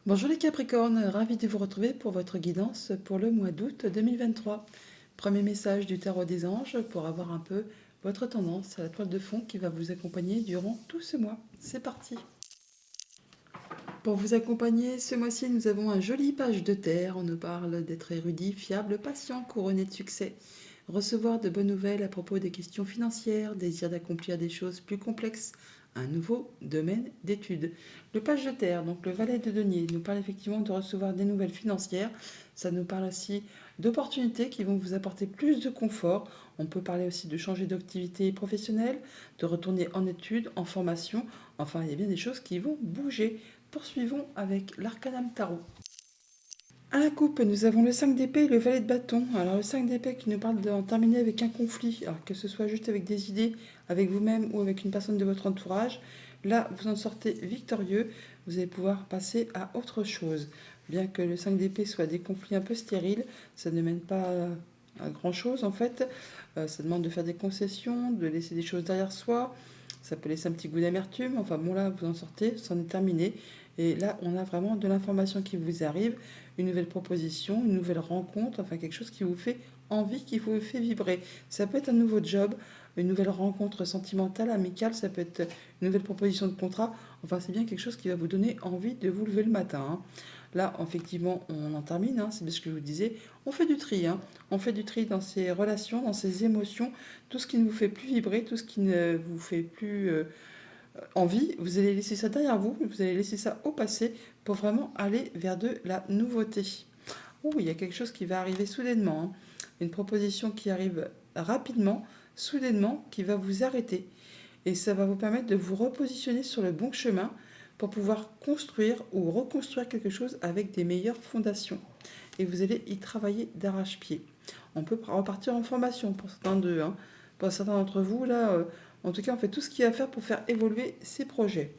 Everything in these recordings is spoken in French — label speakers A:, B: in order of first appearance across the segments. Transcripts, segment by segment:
A: Bonjour les Capricornes, ravi de vous retrouver pour votre guidance pour le mois d'août 2023. Premier message du tarot des anges pour avoir un peu votre tendance à la toile de fond qui va vous accompagner durant tout ce mois. C'est parti. Pour vous accompagner, ce mois-ci, nous avons un joli page de terre. On nous parle d'être érudit, fiable, patient, couronné de succès. Recevoir de bonnes nouvelles à propos des questions financières, désir d'accomplir des choses plus complexes, un nouveau domaine d'études. Le page de terre, donc le valet de denier, nous parle effectivement de recevoir des nouvelles financières. Ça nous parle aussi d'opportunités qui vont vous apporter plus de confort. On peut parler aussi de changer d'activité professionnelle, de retourner en études, en formation. Enfin, il y a bien des choses qui vont bouger. Poursuivons avec l'Arcanum Tarot. À la coupe, nous avons le 5 d'épée et le valet de bâton. Alors le 5 d'épée qui nous parle d'en terminer avec un conflit, alors que ce soit juste avec des idées, avec vous-même ou avec une personne de votre entourage. Là, vous en sortez victorieux, vous allez pouvoir passer à autre chose. Bien que le 5 d'épée soit des conflits un peu stériles, ça ne mène pas à grand-chose en fait. Ça demande de faire des concessions, de laisser des choses derrière soi. Ça peut laisser un petit goût d'amertume. Enfin bon, là, vous en sortez, c'en est terminé. Et là, on a vraiment de l'information qui vous arrive, une nouvelle proposition, une nouvelle rencontre, enfin quelque chose qui vous fait envie, qui vous fait vibrer. Ça peut être un nouveau job, une nouvelle rencontre sentimentale, amicale, ça peut être une nouvelle proposition de contrat. Enfin, c'est bien quelque chose qui va vous donner envie de vous lever le matin, hein. Là, effectivement, on en termine, hein, c'est ce que je vous disais. On fait du tri, hein. On fait du tri dans ses relations, dans ses émotions, tout ce qui ne vous fait plus vibrer, tout ce qui ne vous fait plus envie, vous allez laisser ça derrière vous, vous allez laisser ça au passé pour vraiment aller vers de la nouveauté. Oh, il y a quelque chose qui va arriver soudainement, hein. Une proposition qui arrive rapidement, soudainement, qui va vous arrêter. Et ça va vous permettre de vous repositionner sur le bon chemin pour pouvoir construire ou reconstruire quelque chose avec des meilleures fondations. Et vous allez y travailler d'arrache-pied. On peut repartir en formation pour certains d'eux, hein. Pour certains d'entre vous, là, en tout cas, on fait tout ce qu'il y a à faire pour faire évoluer ces projets.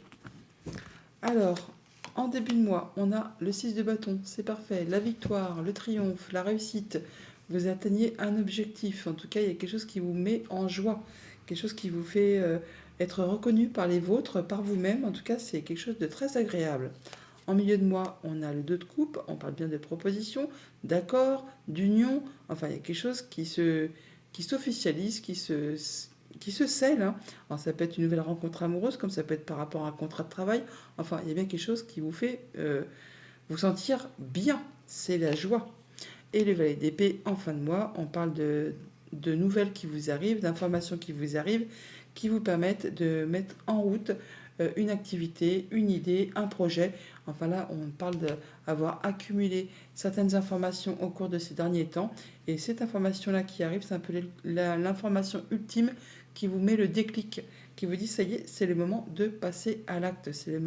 A: Alors, en début de mois, on a le 6 de bâton, c'est parfait, la victoire, le triomphe, la réussite. Vous atteignez un objectif, en tout cas, il y a quelque chose qui vous met en joie, quelque chose qui vous fait être reconnu par les vôtres, par vous-même. En tout cas, c'est quelque chose de très agréable. En milieu de mois, on a le 2 de coupe, on parle bien de proposition, d'accord, d'union, enfin il y a quelque chose qui s'officialise, qui se scelle, hein. Alors ça peut être une nouvelle rencontre amoureuse, comme ça peut être par rapport à un contrat de travail, enfin il y a bien quelque chose qui vous fait vous sentir bien, c'est la joie. Et le valet d'épée en fin de mois, on parle de nouvelles qui vous arrivent, d'informations qui vous arrivent, qui vous permettent de mettre en route une activité, une idée, un projet. Enfin là, on parle d'avoir accumulé certaines informations au cours de ces derniers temps. Et cette information-là qui arrive, c'est un peu l'information ultime qui vous met le déclic, qui vous dit, ça y est, c'est le moment de passer à l'acte. C'est le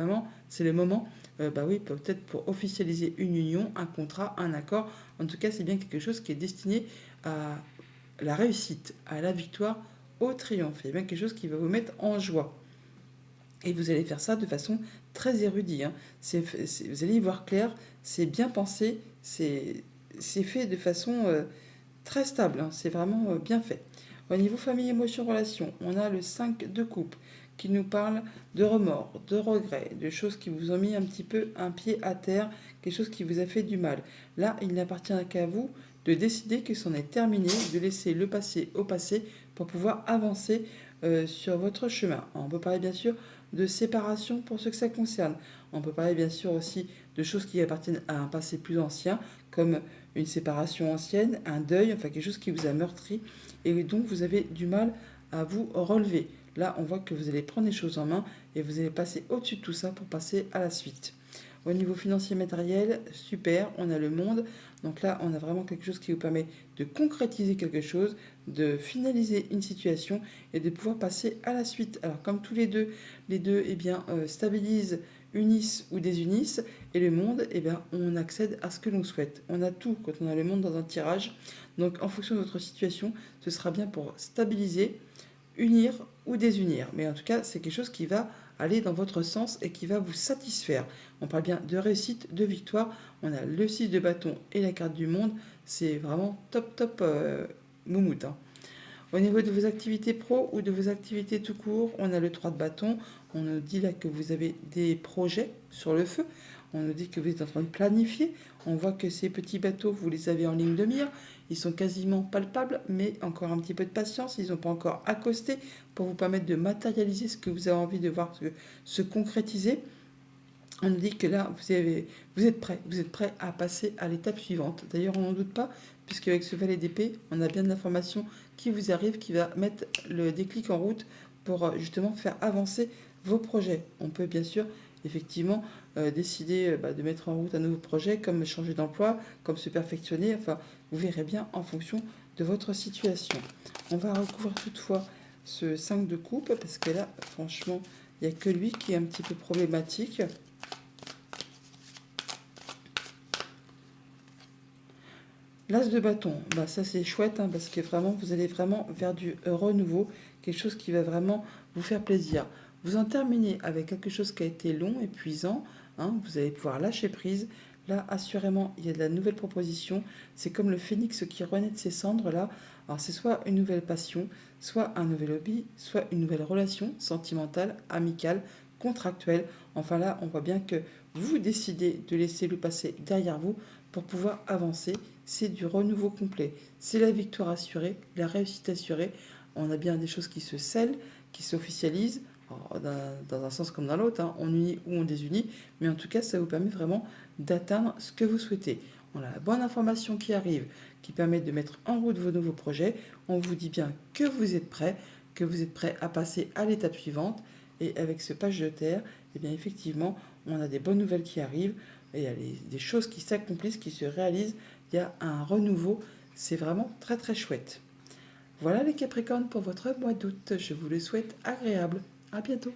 A: moment bah oui, peut-être pour officialiser une union, un contrat, un accord. En tout cas, c'est bien quelque chose qui est destiné à la réussite, à la victoire, au triomphe. C'est bien quelque chose qui va vous mettre en joie. Et vous allez faire ça de façon très érudite, hein. Vous allez y voir clair, c'est bien pensé, c'est fait de façon très stable, hein. C'est vraiment bien fait. Au niveau famille, émotion, relation, on a le 5 de coupe qui nous parle de remords, de regrets, de choses qui vous ont mis un petit peu un pied à terre, quelque chose qui vous a fait du mal. Là, il n'appartient qu'à vous de décider que c'en est terminé, de laisser le passé au passé pour pouvoir avancer sur votre chemin. On peut parler bien sûr de séparation pour ceux que ça concerne. On peut parler bien sûr aussi de choses qui appartiennent à un passé plus ancien, comme une séparation ancienne, un deuil, enfin quelque chose qui vous a meurtri et donc vous avez du mal à vous relever. Là, on voit que vous allez prendre les choses en main et vous allez passer au-dessus de tout ça pour passer à la suite. Au niveau financier matériel, super, on a le monde. Donc là, on a vraiment quelque chose qui vous permet de concrétiser quelque chose, de finaliser une situation et de pouvoir passer à la suite. Alors comme tous les deux eh bien, stabilisent, unissent ou désunissent, et le monde, eh bien, on accède à ce que l'on souhaite. On a tout quand on a le monde dans un tirage. Donc en fonction de votre situation, ce sera bien pour stabiliser, unir ou désunir. Mais en tout cas, c'est quelque chose qui va aller dans votre sens et qui va vous satisfaire. On parle bien de réussite, de victoire. On a le 6 de bâton et la carte du monde. C'est vraiment top, top moumoute, hein. Au niveau de vos activités pro ou de vos activités tout court, on a le 3 de bâton. On nous dit là que vous avez des projets sur le feu. On nous dit que vous êtes en train de planifier. On voit que ces petits bateaux, vous les avez en ligne de mire. Ils sont quasiment palpables, mais encore un petit peu de patience. Ils n'ont pas encore accosté pour vous permettre de matérialiser ce que vous avez envie de voir se concrétiser. On nous dit que là, vous êtes prêt à passer à l'étape suivante. D'ailleurs, on n'en doute pas, puisqu'avec ce valet d'épée, on a bien de l'information qui vous arrive, qui va mettre le déclic en route pour justement faire avancer vos projets. On peut bien sûr, effectivement, décider de mettre en route un nouveau projet, comme changer d'emploi, comme se perfectionner. Enfin, vous verrez bien en fonction de votre situation. On va recouvrir toutefois ce 5 de coupe, parce que là, franchement, il n'y a que lui qui est un petit peu problématique. L'as de bâton, bah ça c'est chouette, hein, parce que vraiment vous allez vraiment vers du renouveau, quelque chose qui va vraiment vous faire plaisir. Vous en terminez avec quelque chose qui a été long, épuisant, hein, vous allez pouvoir lâcher prise. Là, assurément, il y a de la nouvelle proposition. C'est comme le phénix qui renaît de ses cendres là. Alors c'est soit une nouvelle passion, soit un nouvel hobby, soit une nouvelle relation sentimentale, amicale, contractuelle. Enfin là, on voit bien que vous décidez de laisser le passé derrière vous pour pouvoir avancer. C'est du renouveau complet. C'est la victoire assurée, la réussite assurée. On a bien des choses qui se scellent, qui s'officialisent, dans un sens comme dans l'autre, hein. On unit ou on désunit, mais en tout cas, ça vous permet vraiment d'atteindre ce que vous souhaitez. On a la bonne information qui arrive, qui permet de mettre en route vos nouveaux projets. On vous dit bien que vous êtes prêt à passer à l'étape suivante. Et avec ce page de terre, eh bien effectivement, on a des bonnes nouvelles qui arrivent. Et il y a des choses qui s'accomplissent, qui se réalisent. Il y a un renouveau. C'est vraiment très très chouette. Voilà les Capricornes pour votre mois d'août. Je vous le souhaite agréable. À bientôt.